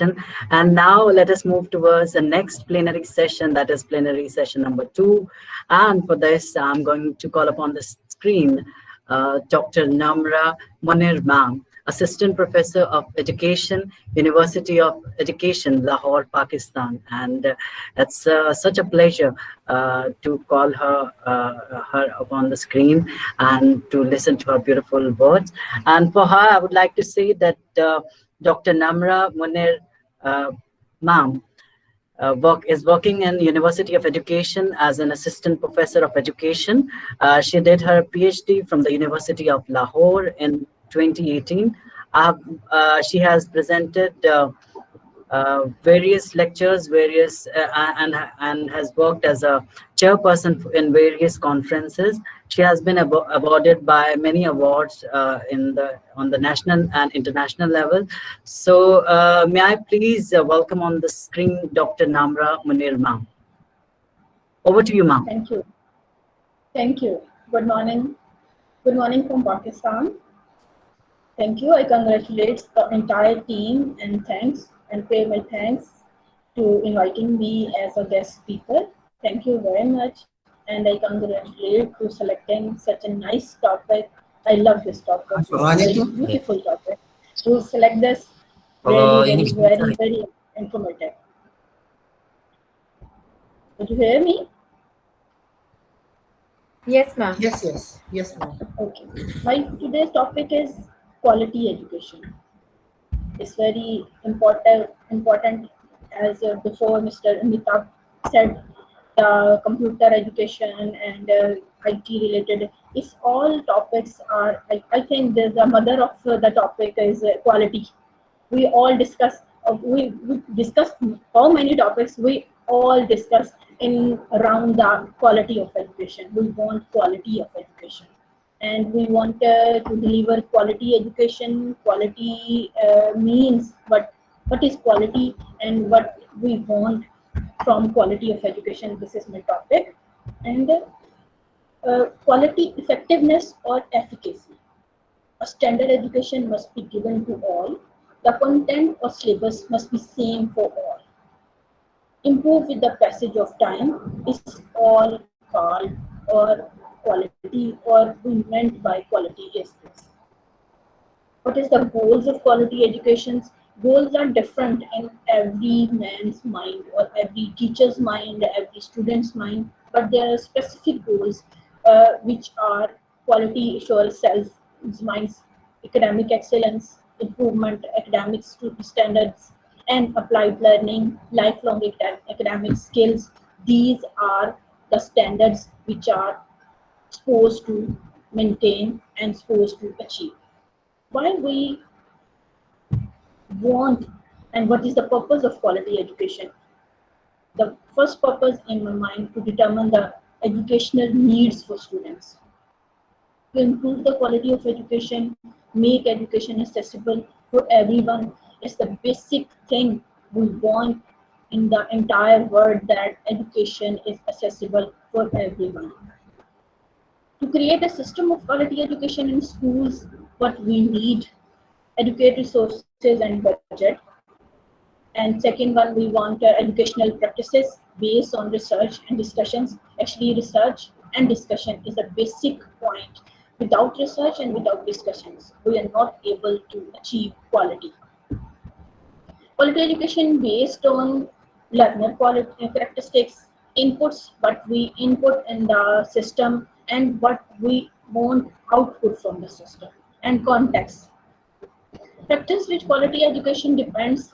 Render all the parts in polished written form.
And now let us move towards the next plenary session, that is plenary session number 2. And for this, I'm going to call upon the screen Dr. Namra Munir Ma'am, Assistant Professor of Education, University of Education, Lahore, Pakistan. And it's such a pleasure to call her upon the screen and to listen to her beautiful words. And for her, I would like to say that Dr. Namra Munir Ma'am is working in University of Education as an assistant professor of education. She did her PhD from the University of Lahore in 2018. She has presented various lectures, and has worked as a chairperson in various conferences. She has been awarded by many awards on the national and international level. So may I please welcome on the screen Dr. Namra Munir Ma'am. Over to you, ma'am. Thank you. Thank you. Good morning. Good morning from Pakistan. Thank you. I congratulate the entire team and pay my thanks to inviting me as a guest speaker. Thank you very much. And I congratulate to selecting such a nice topic. I love this topic. It's a very beautiful topic. To select this really very informative. Did you hear me? Yes, ma'am. Yes, ma'am. Okay. My today's topic is quality education. It's very important as before Mr. Amitabh said, computer education and IT related. It's all topics are. I think the mother of the topic is quality. We all discuss. We discussed how many topics we all discuss in around the quality of education. We want quality of education. And we want to deliver quality education. Quality means what is quality and what we want from quality of education. This is my topic. And quality, effectiveness or efficacy. A standard education must be given to all. The content or syllabus must be same for all. Improve with the passage of time is all called or quality or we meant by quality is this. What is the goals of quality education? Goals are different in every man's mind or every teacher's mind, every student's mind, but there are specific goals which are quality, assure self, minds, academic excellence, improvement, academic standards, and applied learning, lifelong academic skills. These are the standards which are supposed to maintain and supposed to achieve. Why we want and what is the purpose of quality education? The first purpose in my mind to determine the educational needs for students. To improve the quality of education, make education accessible for everyone is the basic thing we want in the entire world, that education is accessible for everyone. To create a system of quality education in schools, what we need, adequate resources and budget. And second one, we want educational practices based on research and discussions. Actually, research and discussion is a basic point. Without research and without discussions, we are not able to achieve quality. Quality education based on learner quality characteristics, inputs, what we input in the system and what we want output from the system, and context. Factors which quality education depends.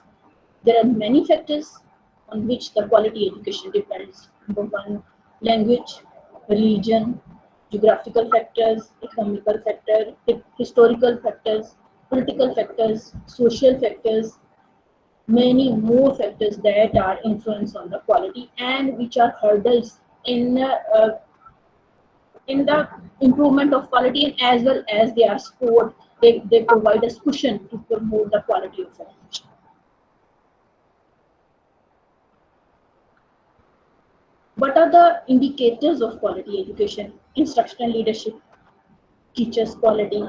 There are many factors on which the quality education depends. Number one, language, religion, geographical factors, economical factors, historical factors, political factors, social factors, many more factors that are influence on the quality and which are hurdles in the improvement of quality, and as well as they are support, they provide us cushion to promote the quality of education. What are the indicators of quality education? Instructional leadership, teachers' quality,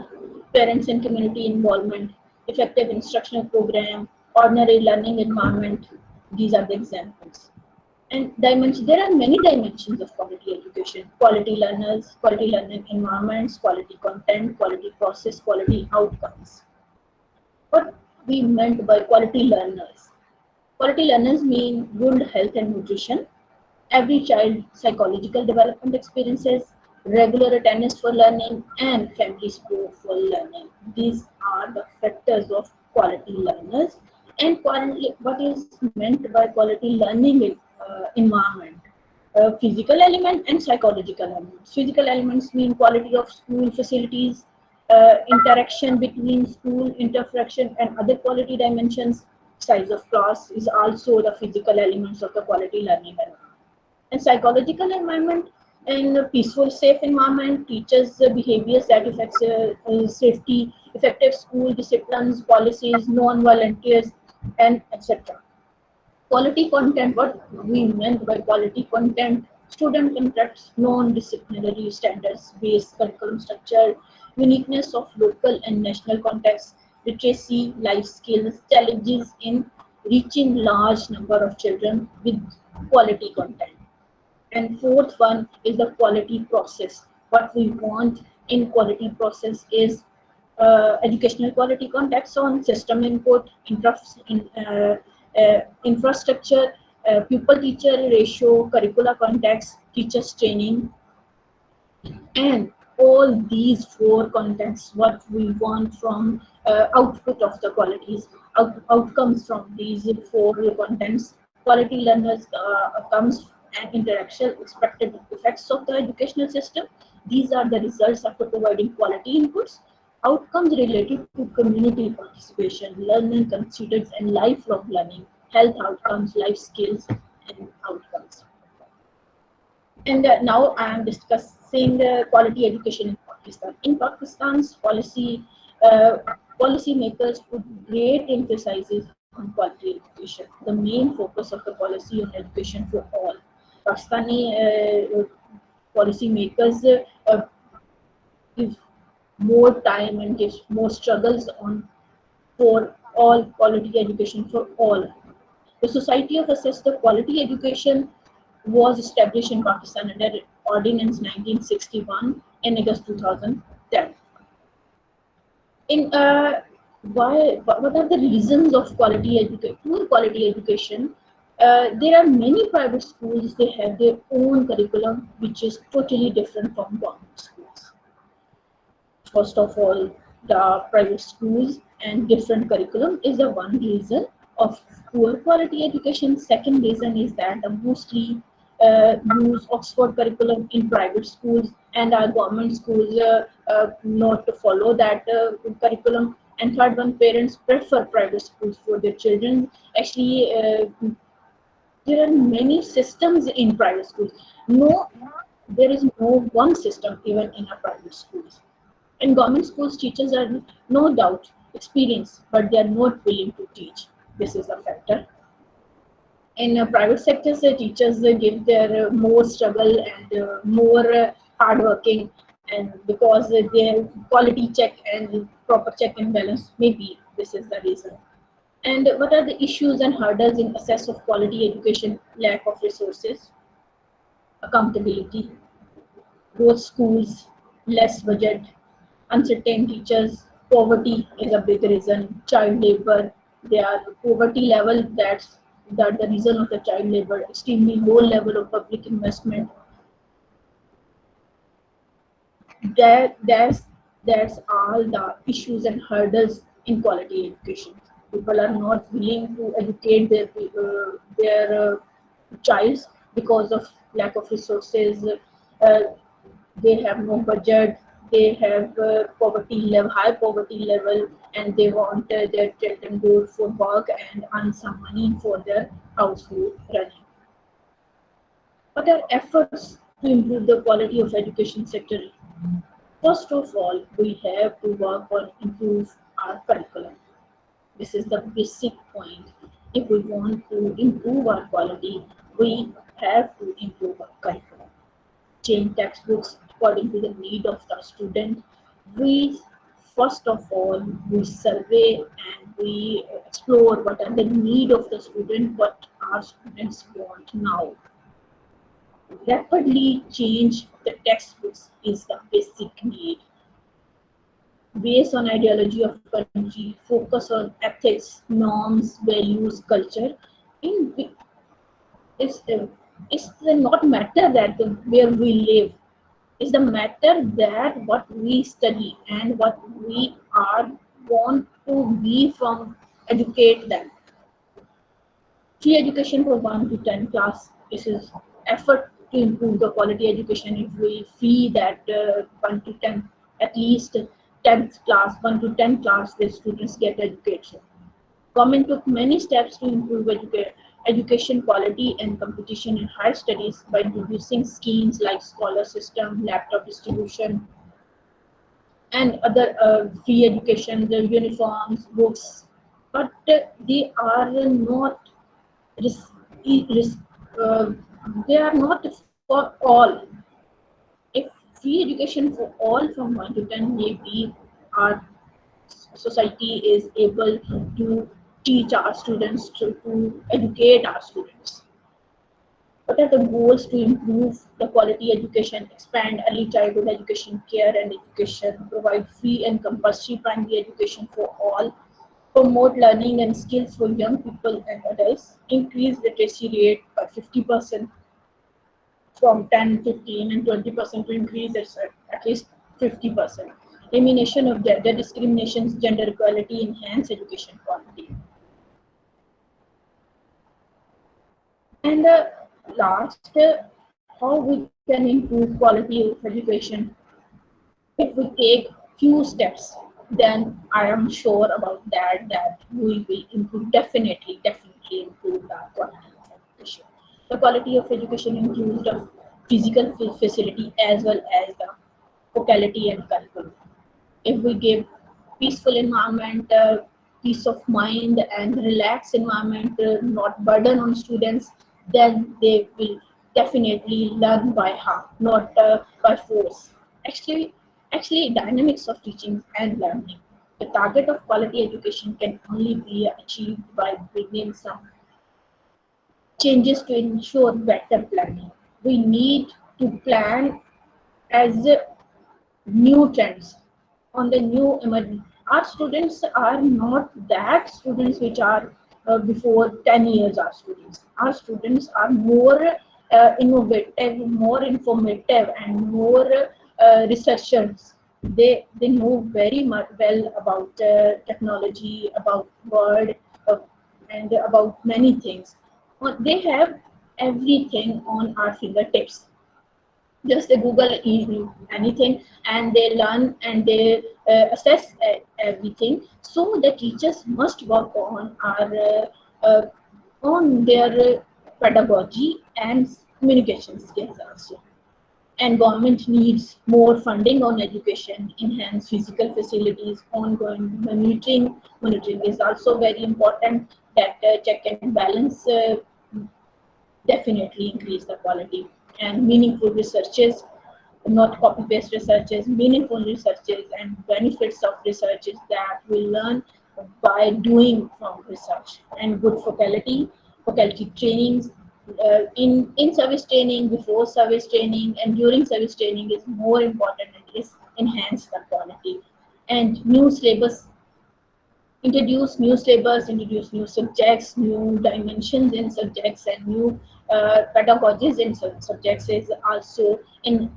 parents and community involvement, effective instructional program, ordinary learning environment. These are the examples. And dimension, there are many dimensions of quality education: quality learners, quality learning environments, quality content, quality process, quality outcomes. What we meant by quality learners? Quality learners mean good health and nutrition, every child psychological development experiences, regular attendance for learning, and family support for learning. These are the factors of quality learners. And what is meant by quality learning environment? Physical element and psychological elements. Physical elements mean quality of school facilities, interaction between school, interaction, and other quality dimensions. Size of class is also the physical elements of the quality learning environment. And psychological environment, in a peaceful, safe environment, teachers' behaviors that affects safety, effective school disciplines, policies, non-volunteers, and etc. Quality content, what we meant by quality content: student contracts, non-disciplinary standards, based curriculum structure, uniqueness of local and national context, literacy, life skills, challenges in reaching large number of children with quality content. And fourth one is the quality process. What we want in quality process is educational quality context on system input, infrastructure, pupil teacher ratio, curricular context, teachers training, and all these four contents, what we want from output of the qualities, outcomes from these four contents. Quality learners comes and interaction expected effects of the educational system. These are the results after providing quality inputs. Outcomes related to community participation, learning considered, and lifelong learning, health outcomes, life skills, and outcomes. And now I am discussing quality education in Pakistan. In Pakistan's policy makers put great emphasis on quality education. The main focus of the policy on education for all. Pakistani policy makers give more time and gives more struggles on for all quality education for all. The Society of Assessed Quality Education was established in Pakistan under Ordinance 1961 in August 2010. In what are the reasons of quality education? Poor quality education. There are many private schools. They have their own curriculum, which is totally different from government schools. First of all, the private schools and different curriculum is the one reason of poor quality education. Second reason is that the mostly use Oxford curriculum in private schools, and our government schools not to follow that curriculum. And third one, parents prefer private schools for their children. Actually, there are many systems in private schools. No, there is no one system even in our private schools. In government schools, teachers are no doubt experienced, but they are not willing to teach. This is a factor. In private sectors, teachers give their more struggle and more hardworking, and because their quality check and proper check and balance, maybe this is the reason. And what are the issues and hurdles in access of quality education? Lack of resources, accountability, both schools, less budget, uncertain teachers, poverty is a big reason, child labor, their poverty level, that the reason of the child labor, extremely low level of public investment. That's all the issues and hurdles in quality education. People are not willing to educate their child because of lack of resources. Uh, they have no budget. They have high poverty level, and they want their children go for work and earn some money for their household running. What are efforts to improve the quality of education sector? First of all, we have to work on improve our curriculum. This is the basic point. If we want to improve our quality, we have to improve our curriculum. Change textbooks according to the need of the student. We first of all, we survey and we explore what are the need of the student, what our students want now. Rapidly change the textbooks is the basic need. Based on ideology of country, focus on ethics, norms, values, culture. In it's, it's not matter that where we live. It's the matter that what we study and what we are want to be from educate them. Free education for 1 to 10 class. This is effort to improve the quality education. If we fee that 1 to 10, at least 10th class, 1 to 10 class, the students get education. Government took many steps to improve education quality and competition in higher studies by introducing schemes like scholar system, laptop distribution, and other free education, the uniforms, books. But they are not ris- ris- uh, they are not for all. If free education for all from 1 to 10, maybe our society is able to teach our students to educate our students. What are the goals to improve the quality education, expand early childhood education, care and education, provide free and compulsory primary education for all, promote learning and skills for young people and adults, increase literacy rate by 50% from 10, 15, and 20% to increase it at least 50%. Elimination of gender discriminations, gender equality, enhance education quality. And last, how we can improve quality of education. If we take few steps, then I am sure about that we will improve, definitely improve the quality of education. The quality of education includes the physical facility as well as the faculty and curriculum. If we give peaceful environment, peace of mind and relaxed environment, not burden on students, then they will definitely learn by heart, not by force. Actually, actually, dynamics of teaching and learning. The target of quality education can only be achieved by bringing some changes to ensure better planning. We need to plan as new trends on the new emerging. Our students are not that students which are before 10 years our students. Our students are more innovative, more informative, and more researchers. They know very much well about technology, about world, uh, and about many things. They have everything on our fingertips. Just they google anything and they learn and they assess everything. So the teachers must work on their pedagogy and communication skills also. And government needs more funding on education, enhance physical facilities, ongoing monitoring is also very important. That check and balance definitely increase the quality. And meaningful researches, not copy paste researches, meaningful researches and benefits of researches that we learn by doing from research. And good faculty trainings, in service training, before service training, and during service training is more important and is enhance the quality. And new syllabus, introduce new syllabus, introduce new subjects, new dimensions in subjects, and new pedagogies in subjects is also in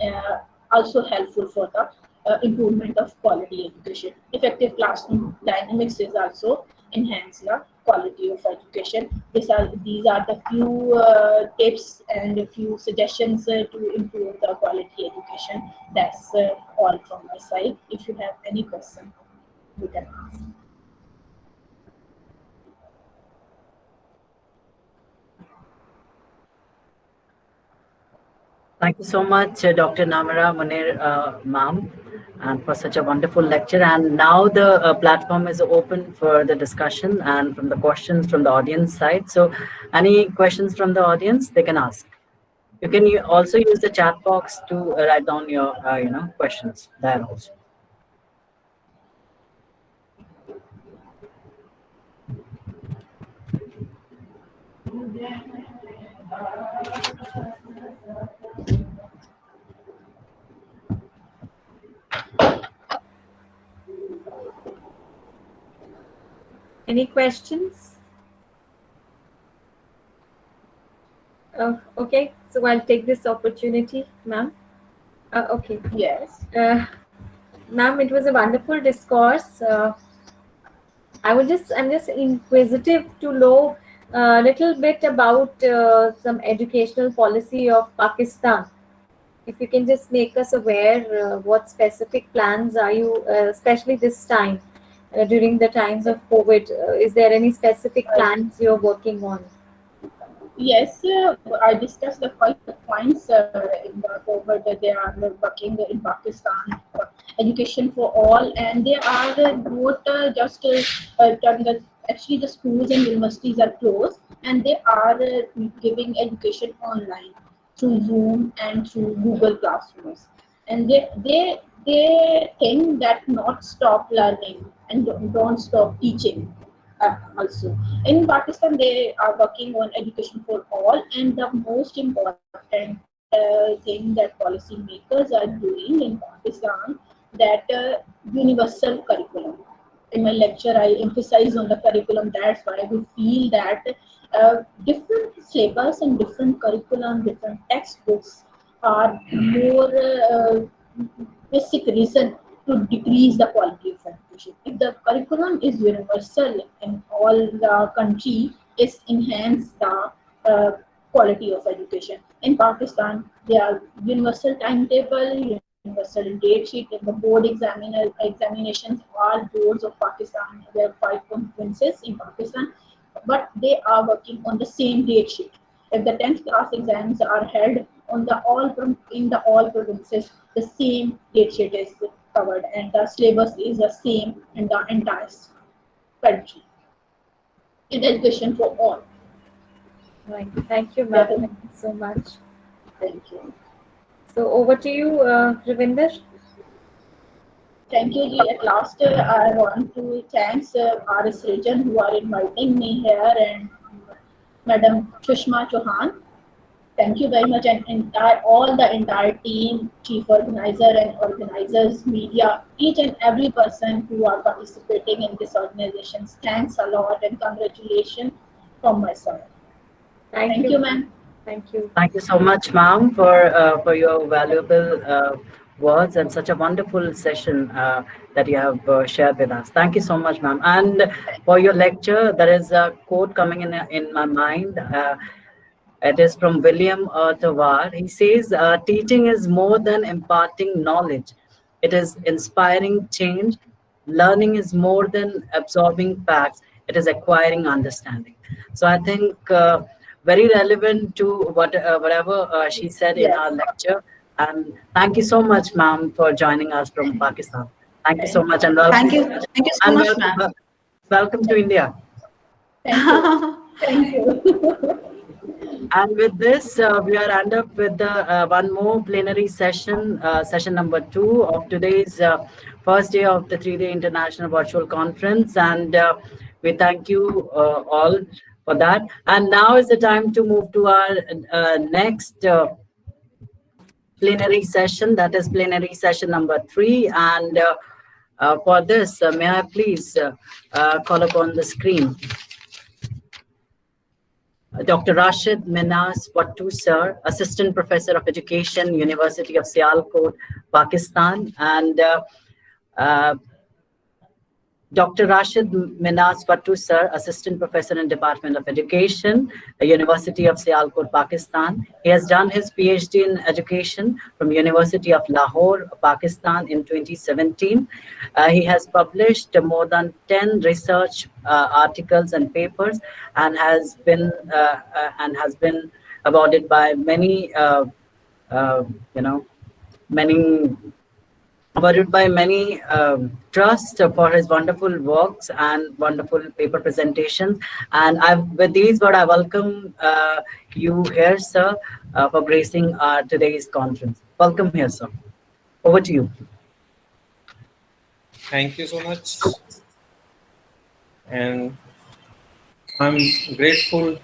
also helpful for the improvement of quality education. Effective classroom dynamics is also enhance the quality of education. These are the few tips and a few suggestions to improve the quality education. That's all from my side. If you have any question, you can ask. Thank you so much, Dr. Namara Munir, ma'am, and for such a wonderful lecture. And now the platform is open for the discussion and from the questions from the audience side. So, any questions from the audience, they can ask. You can also use the chat box to write down your, questions there also. Any questions? Okay, so I'll take this opportunity, ma'am. Okay. Yes. Ma'am, it was a wonderful discourse. I'm just inquisitive to know a little bit about some educational policy of Pakistan. If you can just make us aware, what specific plans are you, especially this time, during the times of COVID, is there any specific plans you're working on? Yes, I discussed the five points in the over that they are working in Pakistan for education for all, and they are not just done the, actually the schools and universities are closed, and they are giving education online through Zoom and through Google Classrooms, and they think that not stop learning and don't stop teaching also. In Pakistan, they are working on education for all, and the most important thing that policymakers are doing in Pakistan that universal curriculum. In my lecture, I emphasize on the curriculum. That's why we feel that different syllabus and different curriculum, different textbooks are more basic reason to decrease the quality of education. If the curriculum is universal in all the country, is enhance the quality of education. In Pakistan, there are universal timetable, universal date sheet, and the board examinations. All boards of Pakistan, there are five provinces in Pakistan, but they are working on the same date sheet. If the 10th class exams are held on the in the all provinces, the same date sheet is covered, and the syllabus is the same in the entire country. In education for all. Right. Thank you, That ma'am. is, Thank you so much. thank you. So over to you, Ravinder. Thank you, Ji. At last, I want to thanks R.S. Rajan who are inviting me here and Madam Sushma Chauhan. Thank you very much, and all the entire team, chief organizer and organizers, media, each and every person who are participating in this organization. Thanks a lot and congratulations from my side. Thank Thank you, you, ma'am. ma'am. Thank you. Thank you so much, ma'am, for your valuable words and such a wonderful session that you have shared with us. Thank you so much, ma'am. And for your lecture, there is a quote coming in my mind. It is from William Tawar. He says, teaching is more than imparting knowledge. It is inspiring change. Learning is more than absorbing facts. It is acquiring understanding. So I think very relevant to whatever she said in our Yes. lecture. And thank you so much, ma'am, for joining us from Pakistan. Thank you so Thank much, you. and Thank welcome, you. Thank you so and much, welcome, ma'am. welcome to Thank, India. thank you. Thank you. And with this, we are end up with the one more plenary session, session number 2 of today's first day of the 3-day international virtual conference. And we thank you all for that. And now is the time to move to our next plenary session, that is plenary session number 3. And for this, may I please call upon the screen Dr. Rashid Minhas Wattu, sir, Assistant Professor of Education, University of Sialkot, Pakistan, and uh, Dr. Rashid Minhas Wattu, sir, Assistant Professor in Department of Education, University of Sialkot, Pakistan. He has done his PhD in Education from University of Lahore, Pakistan in 2017. He has published more than 10 research articles and papers, and has been awarded by many, you know, many awarded by many trusts for his wonderful works and wonderful paper presentations. And with these words, I welcome you here, sir, for gracing today's conference. Welcome here, sir. Over to you. Thank you so much. And I'm grateful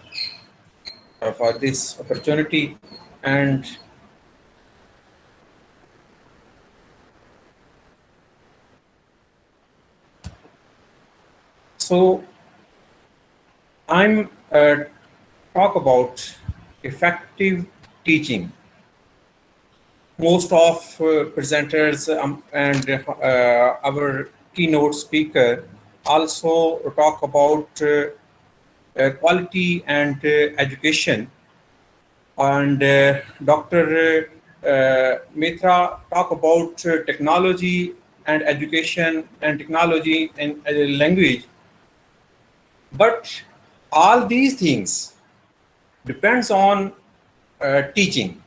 for this opportunity. And so I'm talk about effective teaching. Most of presenters and our keynote speaker also talk about quality and education, and Dr. Mitra talk about technology and education and technology and language. But all these things depends on teaching.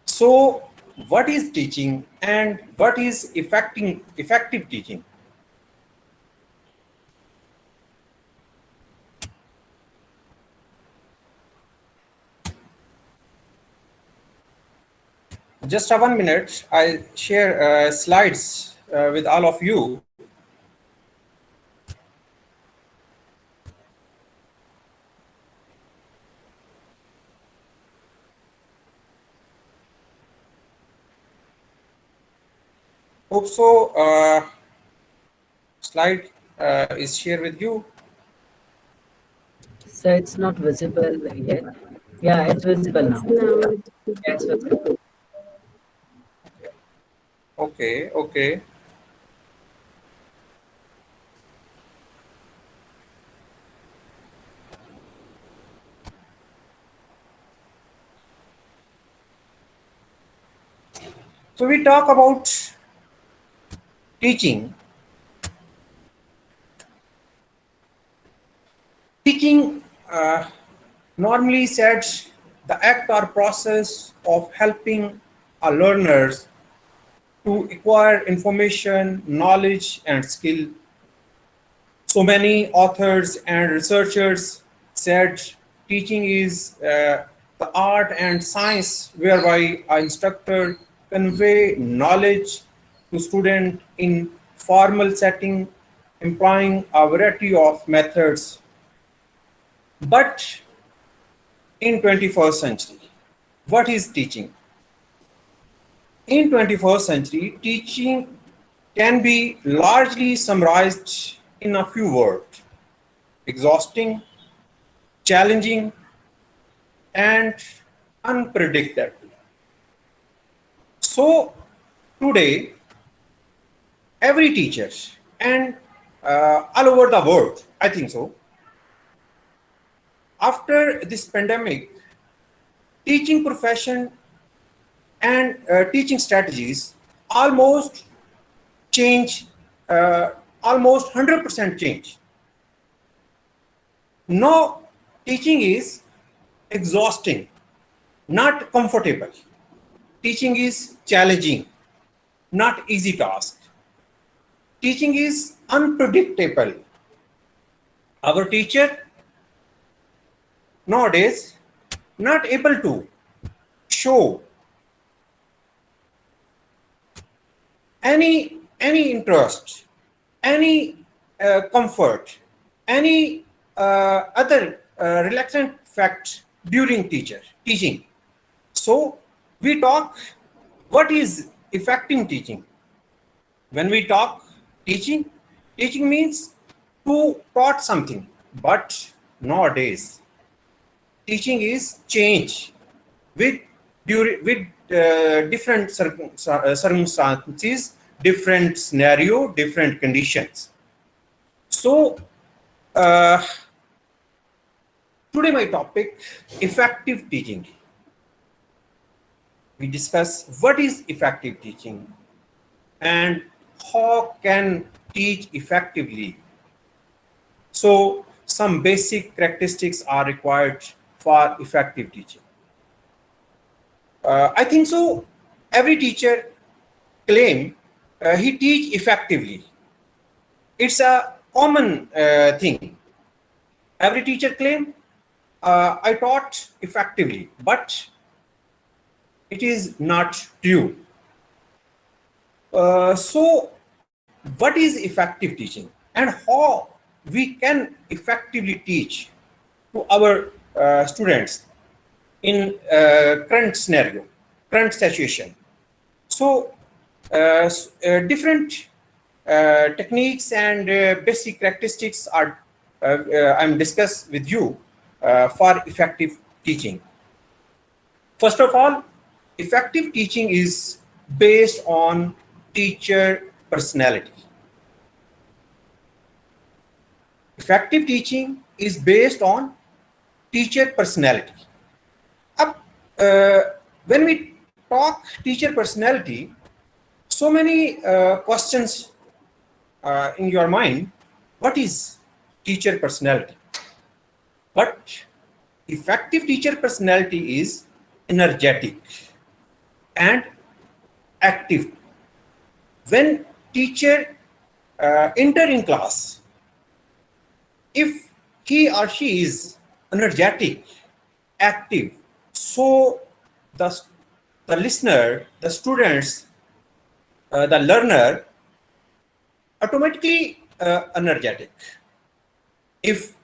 So what is teaching and what is effective teaching? Just a 1 minute, I share slides with all of you. Hope so. Slide is shared with you. So it's not visible yet. Yeah, it's visible now. No. Yeah, it's visible. Okay, okay. So we talk about teaching. Teaching normally sets the act or process of helping a learners to acquire information, knowledge, and skill. So many authors and researchers said teaching is the art and science whereby an instructor convey knowledge to student in formal setting, employing a variety of methods. But in 21st century, what is teaching? In 21st century, teaching can be largely summarized in a few words: exhausting, challenging, and unpredictable. So today, every teacher and all over the world, I think so, after this pandemic, teaching profession and teaching strategies almost change, almost 100% change. No, teaching is exhausting, not comfortable. Teaching is challenging, not easy task. Teaching is unpredictable. Our teacher nowadays not able to show any interest, any comfort, any other reluctant fact during teaching. So we talk what is effective teaching. When we talk teaching, teaching means to taught something. But nowadays, teaching is change with different circumstances, different scenario, different conditions. So today my topic, effective teaching. We discuss what is effective teaching and how can teach effectively. So some basic characteristics are required for effective teaching. I think so. Every teacher claim he teach effectively. It's a common thing. Every teacher claim I taught effectively, but it is not true. So what is effective teaching and how we can effectively teach to our students in current scenario, current situation. So different techniques and basic characteristics are I'm discuss with you for effective teaching. First of all, effective teaching is based on teacher personality. Effective teaching is based on teacher personality. Up, uh, when we talk teacher personality, so many questions in your mind. What is teacher personality? But effective teacher personality is energetic and active. When teacher enter in class, if he or she is energetic, active, so the, the listener, the students, the learner automatically energetic. If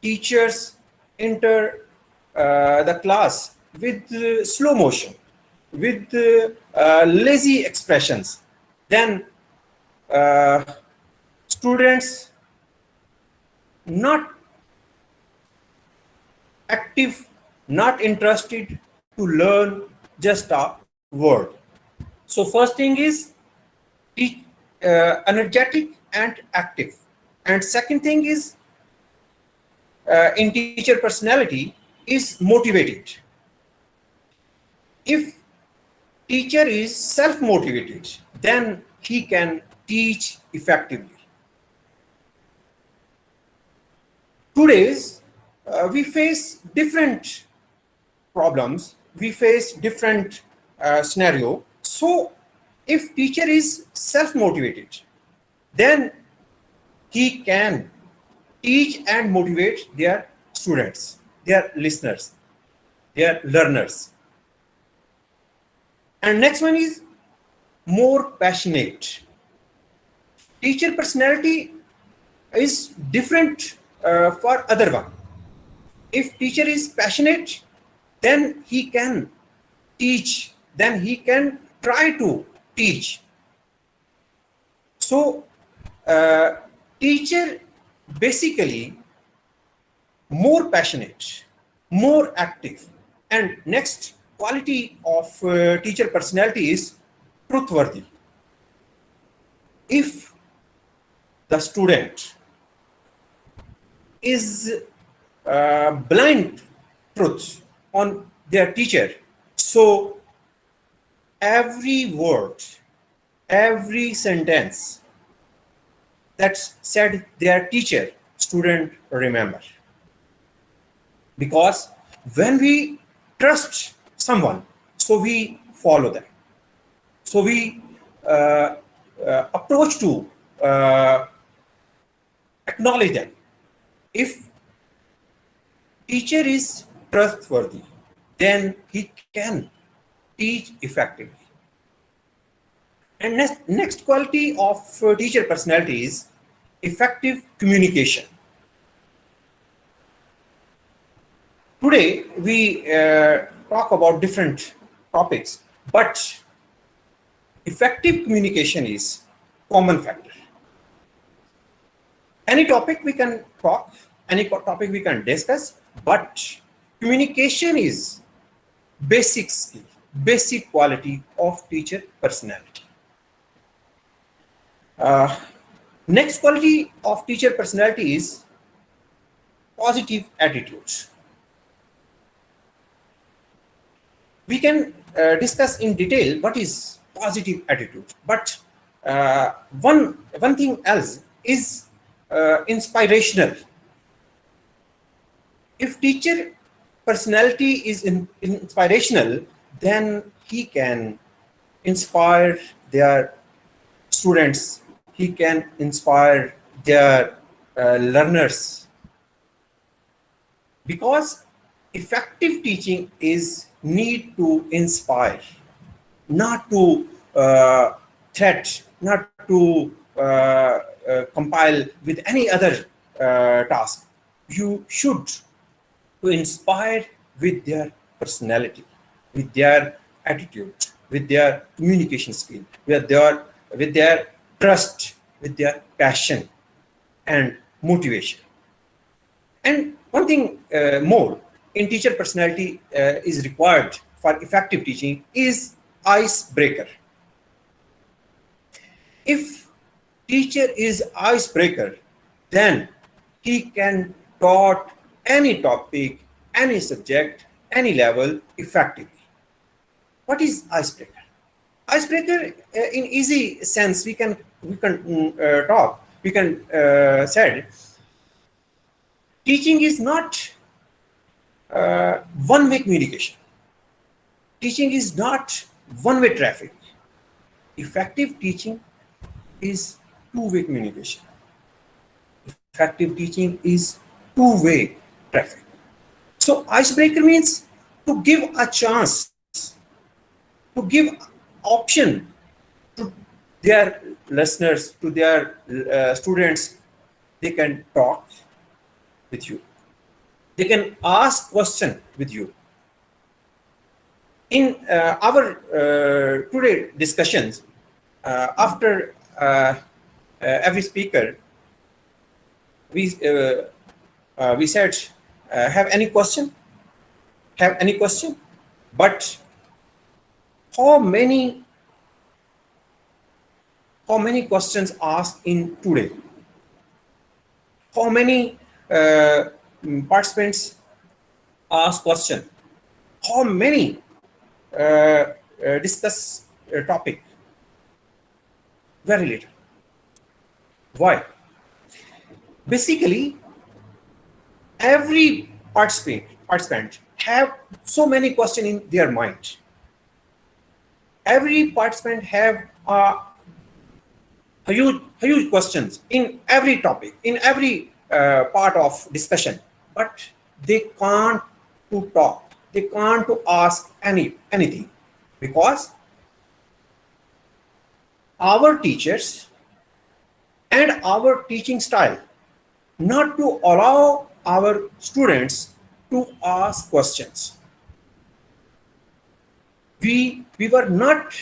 teachers enter the class with slow motion, with lazy expressions, then students not active, not interested to learn just a word. So first thing is energetic and active, and second thing is in teacher personality is motivated. If teacher is self-motivated, then he can teach effectively. Today's we face different problems, we face different scenario. So if teacher is self-motivated, then he can teach and motivate their students, their listeners, their learners. And next one is more passionate. Teacher personality is different for other one. If teacher is passionate, then he can teach, then he can try to teach. So teacher basically more passionate, more active. And next quality of teacher personality is truthworthy. If the student is blind truth on their teacher, so every word, every sentence that's said their teacher, student remember. Because when we trust someone, so we follow them. So we approach to acknowledge them. If teacher is trustworthy, then he can teach effectively. And next quality of teacher personality is effective communication. Today we talk about different topics, but effective communication is common factor. Any topic we can talk, any topic we can discuss, but communication is basic skill, basic quality of teacher personality. Next quality of teacher personality is positive attitudes. We can discuss in detail what is positive attitude, but one thing else is inspirational. If teacher personality is inspirational, then he can inspire their students, he can inspire their learners. Because effective teaching is need to inspire, not to threat, not to compile with any other task. You should to inspire with their personality, with their attitude, with their communication skill, with their trust, with their passion and motivation. And one thing more in teacher personality is required for effective teaching is icebreaker. If teacher is icebreaker, then he can taught any topic, any subject, any level effectively. What is icebreaker? Icebreaker, in easy sense, we can said teaching is not one-way communication. Teaching is not one-way traffic. Effective teaching is two-way communication. Effective teaching is two-way traffic. So icebreaker means to give a chance, to give option to their listeners, to their students. They can talk with you. They can ask question with you. In our today discussions, after every speaker, we said, have any question? Have any question? But how many questions asked in today? How many participants ask question? How many discuss a topic? Very little. Why? Basically, every participant have so many questions in their mind. Every participant have huge questions in every topic, in every part of discussion, but they can't to talk. They can't to ask anything because our teachers and our teaching style not to allow our students to ask questions. We were not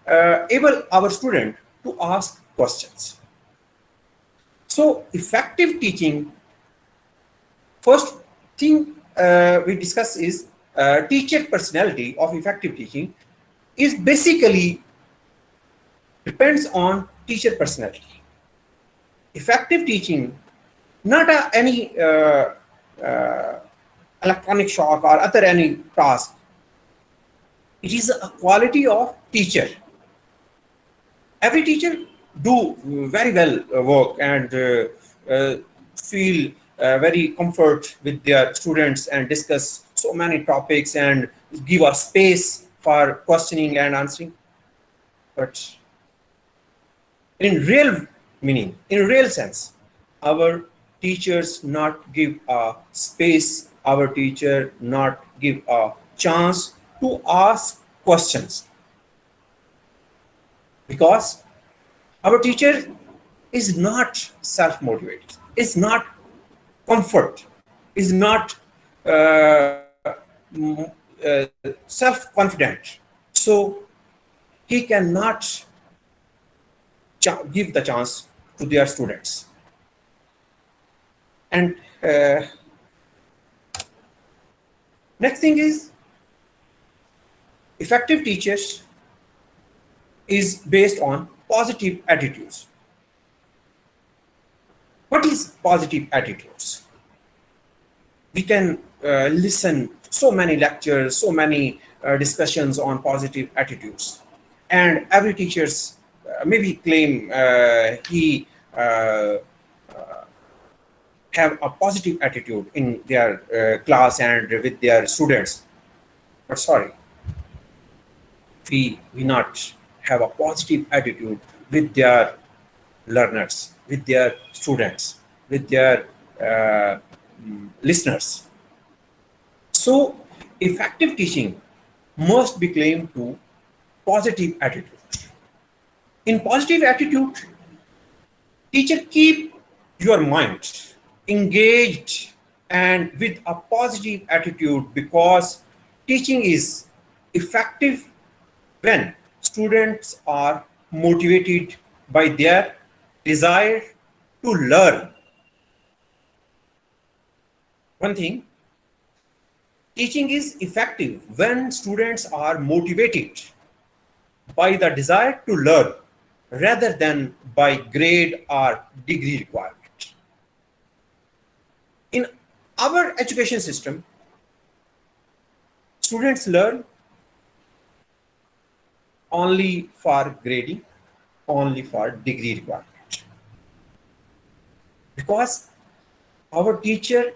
able our student to ask questions. So effective teaching, first thing we discuss is teacher personality of effective teaching is basically depends on teacher personality. Effective teaching, not any electronic shock or other any task. It is a quality of teacher. Every teacher do very well work and feel very comfort with their students and discuss so many topics and give a space for questioning and answering. But in real meaning, in real sense, our teachers not give a space, our teacher not give a chance to ask questions. Because our teacher is not self-motivated, is not comfort, is not self-confident. So he cannot give the chance to their students. And next thing is effective teachers is based on positive attitudes. What is positive attitudes? We can listen so many lectures, so many discussions on positive attitudes, and every teachers maybe claim he have a positive attitude in their class and with their students. But sorry, we not have a positive attitude with their learners, with their students, with their listeners. So effective teaching must be claimed to positive attitude. In positive attitude, teacher keep your mind engaged and with a positive attitude, because teaching is effective when students are motivated by their desire to learn. One thing, teaching is effective when students are motivated by the desire to learn rather than by grade or degree requirement. In our education system, students learn only for grading, only for degree requirement. Because our teacher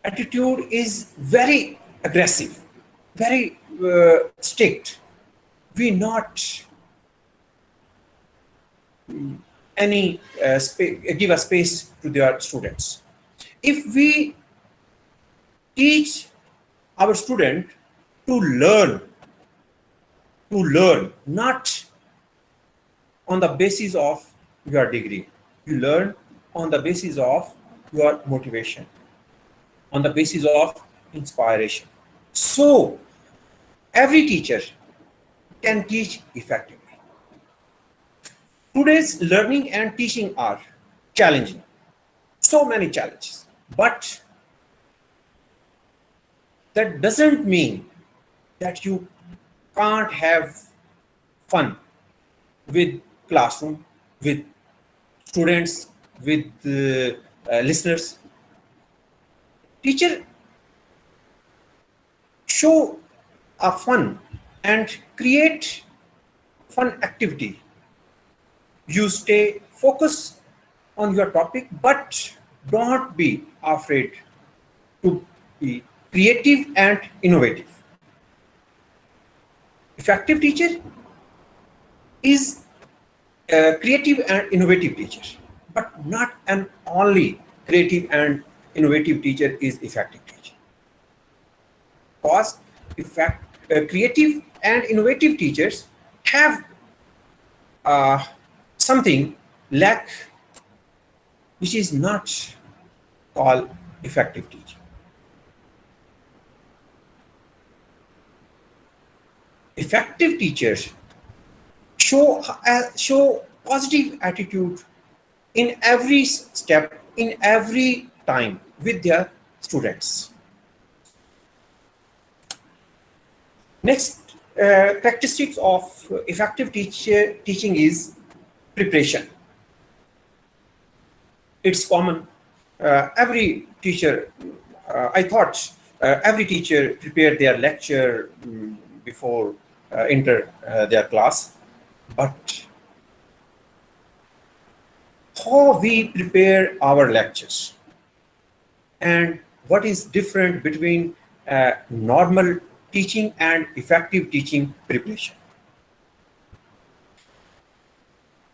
attitude is very aggressive, very strict. We not give a space to their students. If we teach our student to learn not on the basis of your degree, you learn on the basis of your motivation, on the basis of inspiration. So every teacher can teach effectively. Today's learning and teaching are challenging, so many challenges, but that doesn't mean that you can't have fun with classroom, with students, with listeners. Teacher show a fun and create fun activity. You stay focused on your topic, but don't be afraid to be creative and innovative. Effective teacher is a creative and innovative teacher, but not an only creative and innovative teacher is effective teacher. Because creative and innovative teachers have something lack which is not called effective teaching. Effective teachers show positive attitude in every step, in every time with their students. Next characteristics of effective teaching is preparation. It's common. Every teacher, I thought every teacher prepared their lecture before enter their class, but how we prepare our lectures and what is different between normal teaching and effective teaching preparation.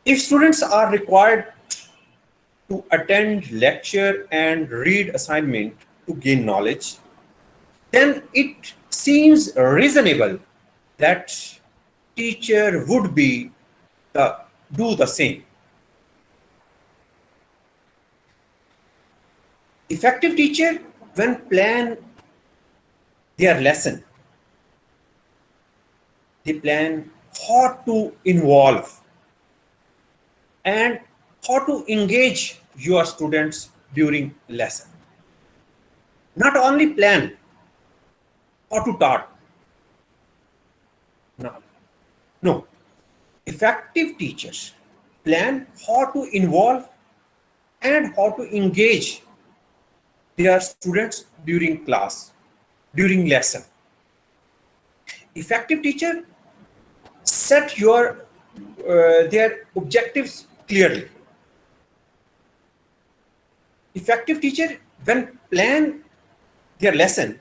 If students are required to attend lecture and read assignment to gain knowledge, then it seems reasonable that teacher would do the same. Effective teacher, when plan their lesson, they plan how to involve and how to engage your students during lesson. Not only plan how to taught. No. Effective teachers plan how to involve and how to engage their students during class, during lesson. Effective teacher set their objectives clearly. Effective teacher, when plan their lesson,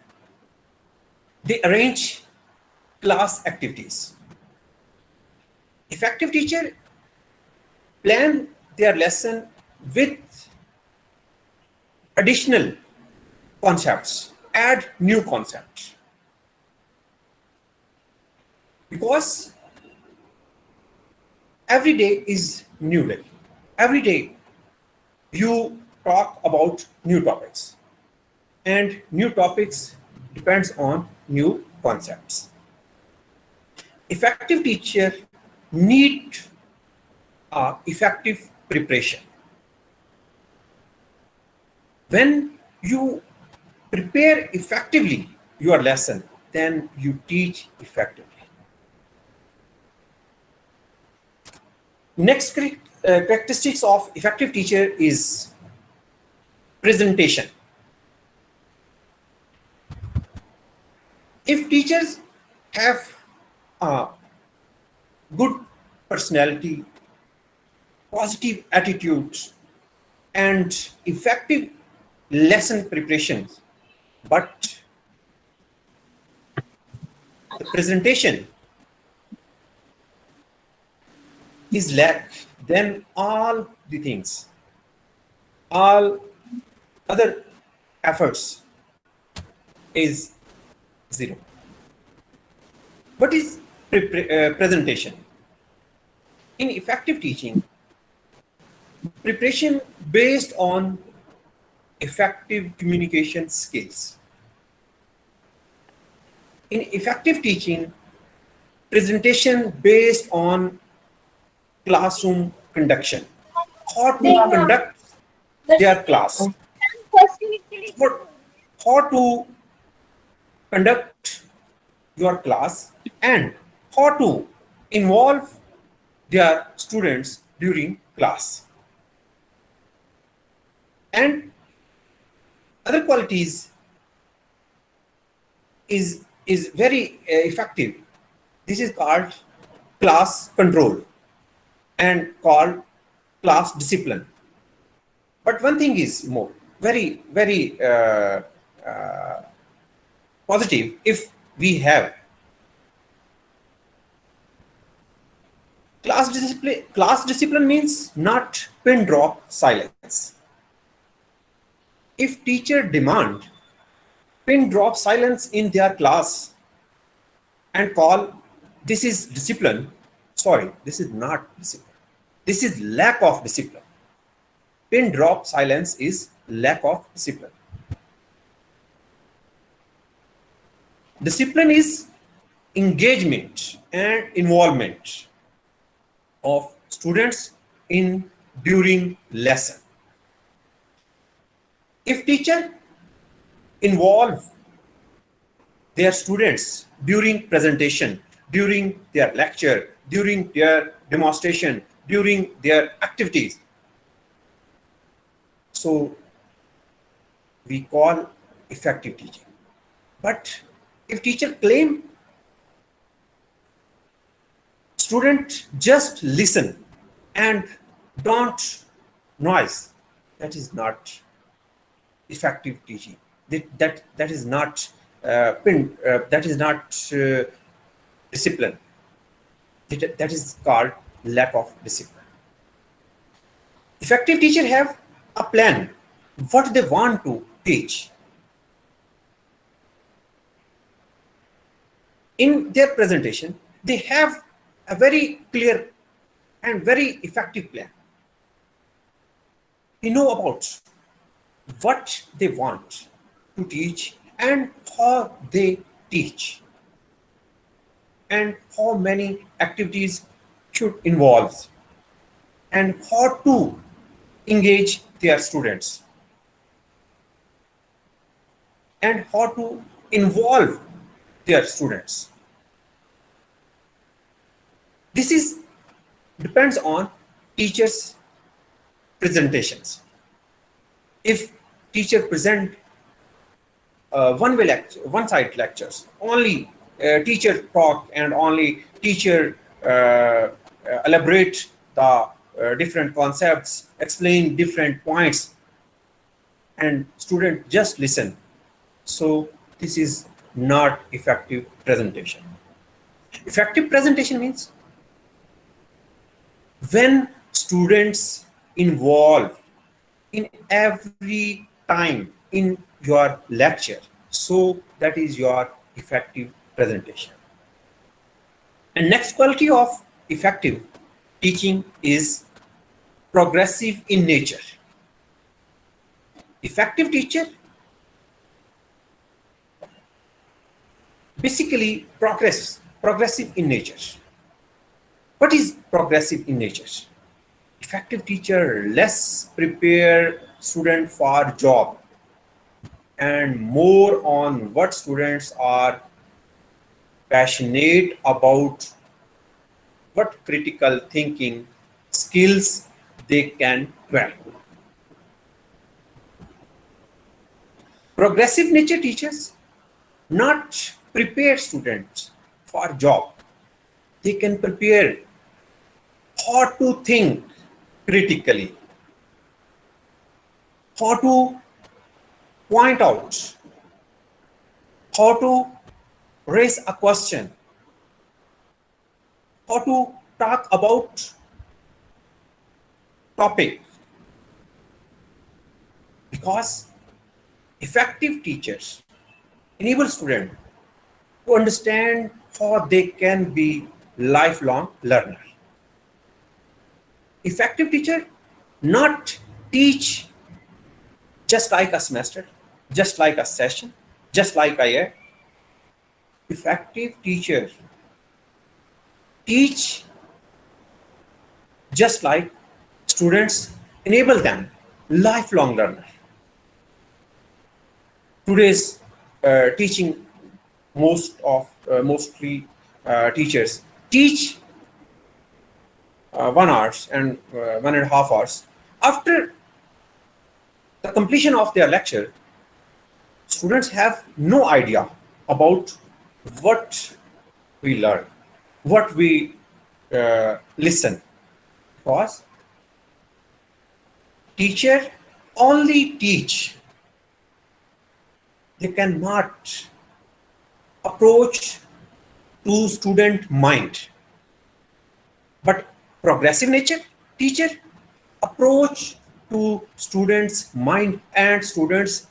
they arrange class activities. Effective teacher plan their lesson with additional concepts, add new concepts. Because every day is new day. Every day you talk about new topics, and new topics depends on new concepts. Effective teacher need effective preparation. When you prepare effectively your lesson, then you teach effectively. Next characteristics of effective teacher is presentation. If teachers have a good personality, positive attitudes, and effective lesson preparations, but the presentation is lack, then all the things, all other efforts is zero. What is presentation? In effective teaching, preparation based on effective communication skills. In effective teaching, presentation based on classroom conduction. How to conduct their class. How to conduct your class and how to involve their students during class. And other qualities is very effective. This is called class control and called class discipline. But one thing is more very positive. If we have class discipline means not pin drop silence. If teacher demand pin drop silence in their class and call this is discipline, sorry, this is not discipline. This is lack of discipline. Pin drop silence is lack of discipline. Discipline is engagement and involvement of students in during lesson. If teacher involve their students during presentation, during their lecture, during their demonstration, during their activities, so we call effective teaching. But if teacher claim student just listen and don't noise, that is not effective teaching. That is not that is not discipline. That is called lack of discipline. Effective teacher have a plan what they want to teach. In their presentation, they have a very clear and very effective plan. They know about what they want to teach and how they teach and how many activities should involve and how to engage their students and how to involve their students. This is depends on teachers' presentations. If teacher present one side lectures, only teacher talk and only teacher elaborate the different concepts, explain different points, and student just listen. So this is not effective presentation. Effective presentation means when students involve in every time in your lecture, so that is your effective presentation. And next quality of effective teaching is progressive in nature. Effective teacher basically progressive in nature. What is progressive in nature? Effective teacher less prepare student for job and more on what students are passionate about, what critical thinking skills they can develop. Progressive nature teachers not prepare students for job. They can prepare how to think critically, how to point out, how to raise a question, how to talk about topic, because effective teachers enable students to understand how they can be lifelong learner. Effective teacher not teach just like a semester, just like a session, just like a year. Effective teacher teach just like students, enable them lifelong learner. Today's teaching mostly teachers teach 1 hour and 1.5 hours. After the completion of their lecture, students have no idea about what we learn, what we listen, because teacher only teach. They cannot approach to student mind. But progressive nature teacher approach to students' mind and students'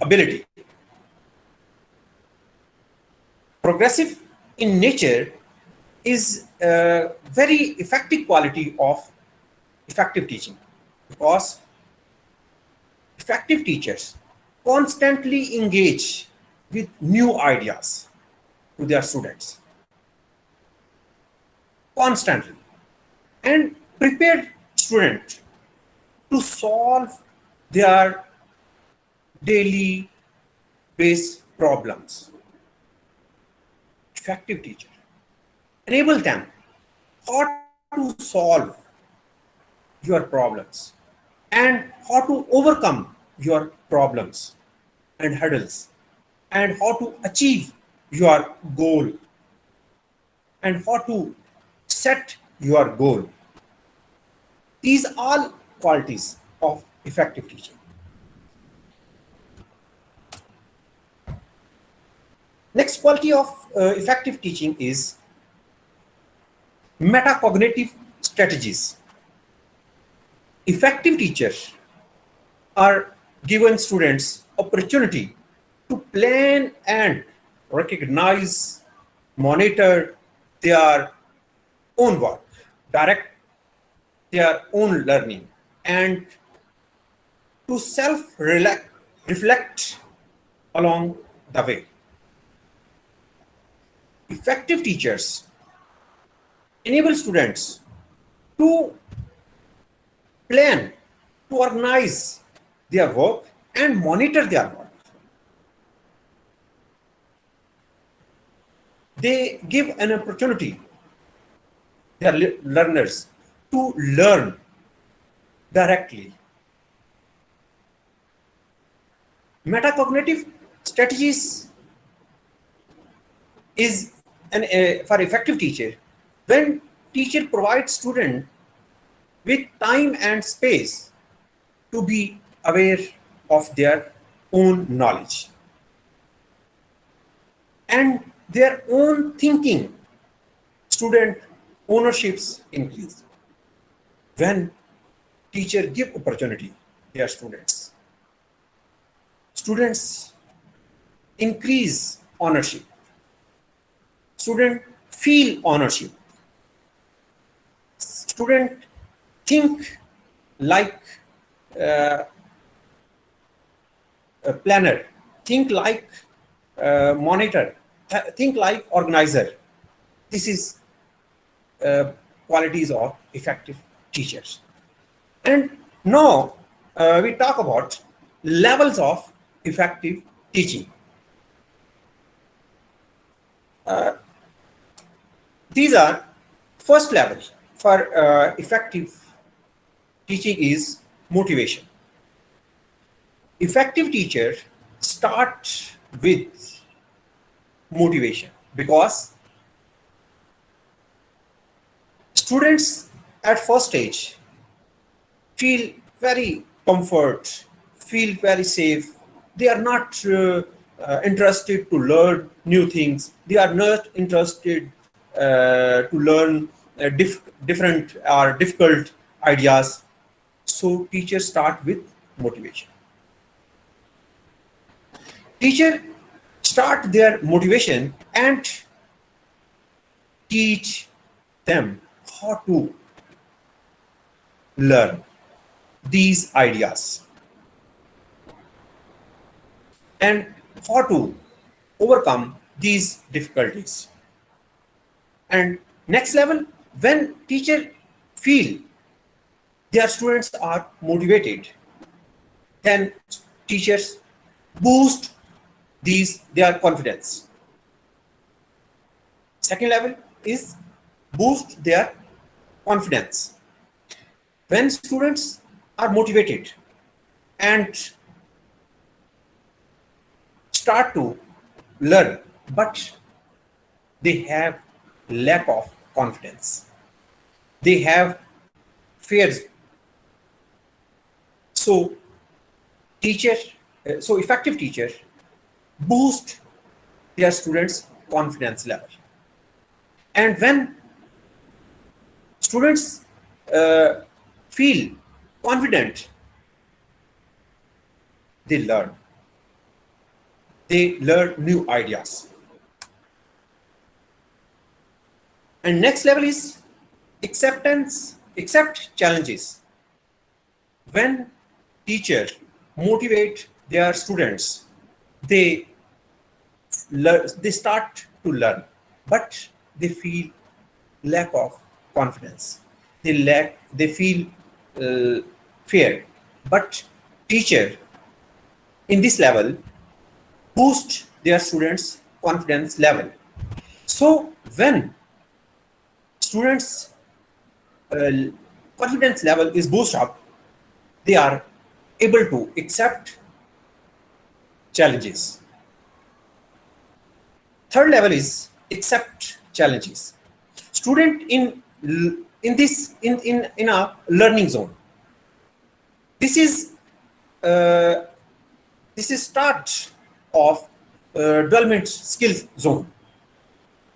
ability. Progressive in nature is a very effective quality of effective teaching, because effective teachers constantly engage with new ideas to their students, constantly, and prepare students to solve their daily based problems. Effective teacher enable them how to solve your problems and how to overcome your problems and hurdles and how to achieve your goal and how to set your goal. These are qualities of effective teaching. Next quality of effective teaching is metacognitive strategies. Effective teachers are given students opportunity to plan and recognize, monitor their own work, direct their own learning, and to self-reflect along the way. Effective teachers enable students to plan, to organize their work and monitor their work. They give an opportunity their learners to learn directly. Metacognitive strategies is for effective teacher when teacher provides student with time and space to be aware of their own knowledge and their own thinking. Student ownerships increase when teacher give opportunity their students. Students increase ownership. Student feel ownership. Student think like planner, think like monitor, think like organizer. This is qualities of effective teachers. And now we talk about levels of effective teaching. These are first level for effective teaching is motivation. Effective teacher start with motivation because students at first stage feel very comfort, feel very safe. They are not interested to learn new things. They are not interested to learn different or difficult ideas. So teachers start with motivation. Teacher start their motivation and teach them how to learn these ideas and how to overcome these difficulties. And next level, when teacher feel their students are motivated, then teachers boost their confidence. Second level is boost their confidence. When students are motivated and start to learn, but they have lack of confidence, they have fears. So effective teachers boost their students' confidence level. And when students feel confident, they learn new ideas. And next level is accept challenges. When teachers motivate their students, they start to learn, but they feel lack of confidence. They feel fear. But teacher in this level boost their students' confidence level. So when students' confidence level is boosted up, they are able to accept challenges. Third level is accept challenges. Student in a learning zone. This is start of development skills zone,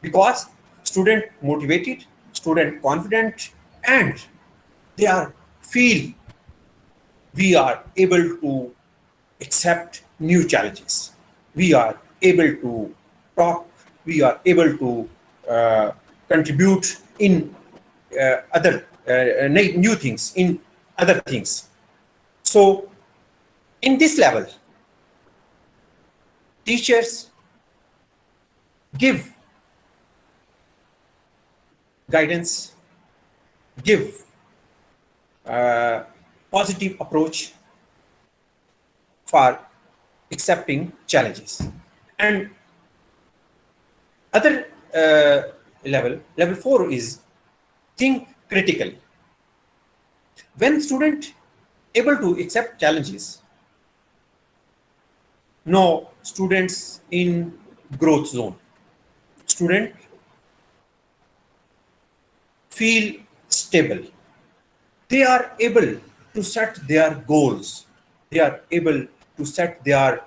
because student motivated, student confident, and they are feel we are able to accept new challenges. We are able to talk. We are able to contribute in other new things, in other things. So in this level, teachers give guidance, give positive approach for accepting challenges. And other level 4 is think critically. When student able to accept challenges, no students in growth zone, student feel stable. They are able to set their goals. They are able to set their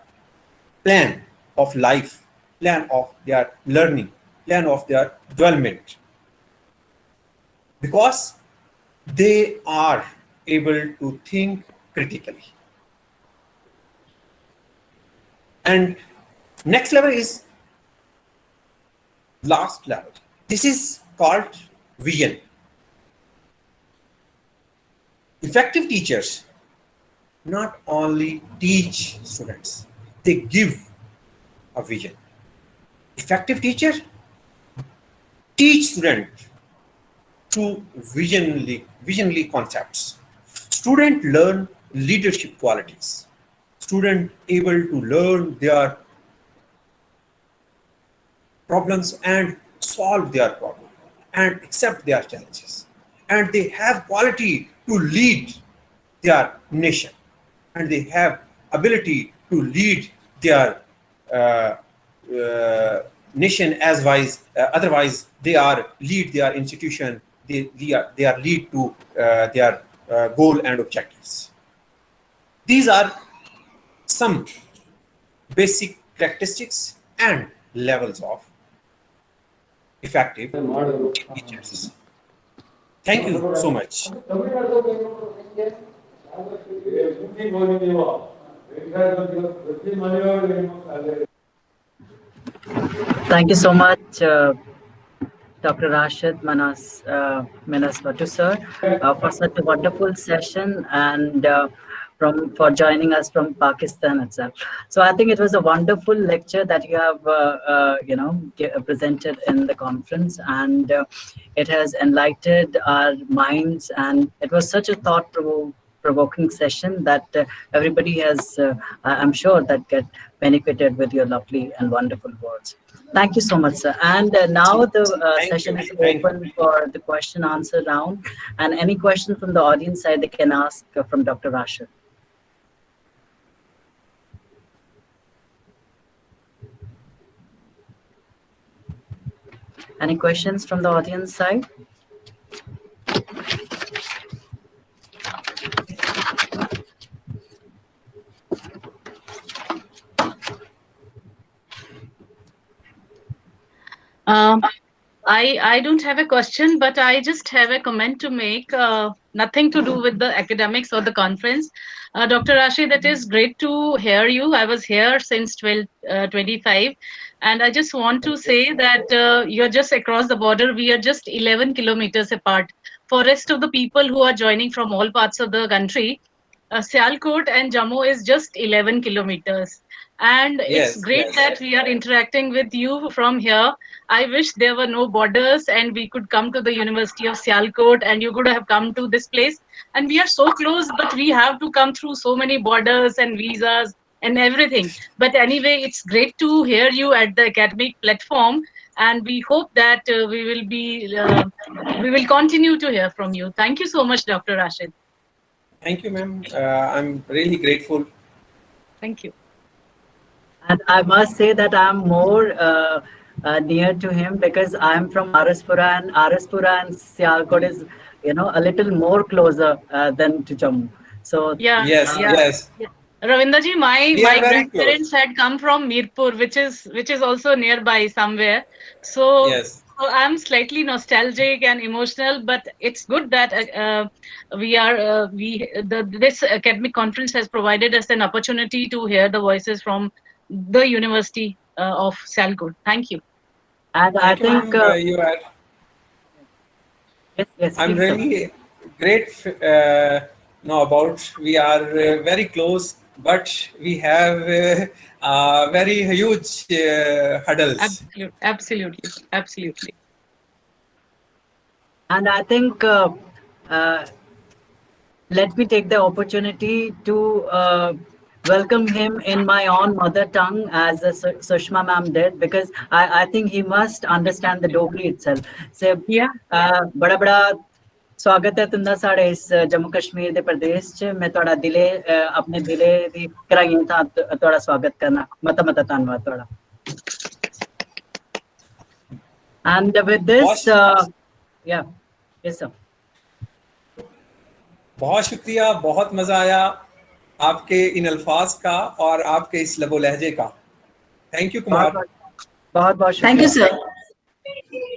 plan of life, plan of their learning, plan of their development, because they are able to think critically. And next level is last level. This is called vision. Effective teachers not only teach students, they give a vision. Effective teacher teach students through visionary concepts. Student learn leadership qualities. Student able to learn their problems and solve their problem and accept their challenges. And they have quality to lead their nation, and they have ability to lead their nation as wise. Otherwise, they are lead their institution. They are lead to their goal and objectives. These are some basic characteristics and levels of effective teachers. Thank you so much. Thank you so much, Dr. Rashid Manaswatu sir, for such a wonderful session and for joining us from Pakistan itself. So I think it was a wonderful lecture that you have presented in the conference, and it has enlightened our minds, and it was such a thought-provoking session that everybody has, I'm sure, that get benefited with your lovely and wonderful words. Thank you so much, sir. And now the session is open for the question answer round. And any question from the audience side, they can ask from Dr. Rashid. Any questions from the audience side? I don't have a question, but I just have a comment to make. Nothing to do with the academics or the conference. Dr. Rashid, it is great to hear you. I was here since 25, and I just want to say that you're just across the border. We are just 11 kilometers apart. For rest of the people who are joining from all parts of the country, Sialkot and Jammu is just 11 kilometers. And it's great that we are interacting with you from here. I wish there were no borders and we could come to the University of Sialkot and you could have come to this place. And we are so close, but we have to come through so many borders and visas and everything. But anyway, it's great to hear you at the academic platform. And we hope that we will continue to hear from you. Thank you so much, Dr. Rashid. Thank you, ma'am. I'm really grateful. Thank you. And I must say that I'm more near to him because I'm from Araspura, and Araspura and Sialkot is, a little more closer than to Jammu. So yes. Ravindraji, my grandparents had come from Mirpur, which is also nearby somewhere. So I'm slightly nostalgic and emotional, but it's good that this academic conference has provided us an opportunity to hear the voices from the University of Sialkot. Thank you. And I think you are. Yes, I'm really great. About we are very close, but we have very huge hurdles. Absolutely. And I think let me take the opportunity to welcome him in my own mother tongue, as Sushma ma'am did, because I think he must understand the Dogri itself. So, बड़ा बड़ा स्वागत है तुंदा साढ़े इस जम्मू कश्मीर दे प्रदेश च मैं तोड़ा दिले अपने दिले दी कराईं था तोड़ा स्वागत करना मता धन्यवाद तोड़ा. And with this yes sir. बहुत शुक्रिया, बहुत मजा आया आपके इन अल्फाज का और आपके इस लबो लहजे का. Thank you Kumar. बहुत शुक्रिया. Thank you, sir.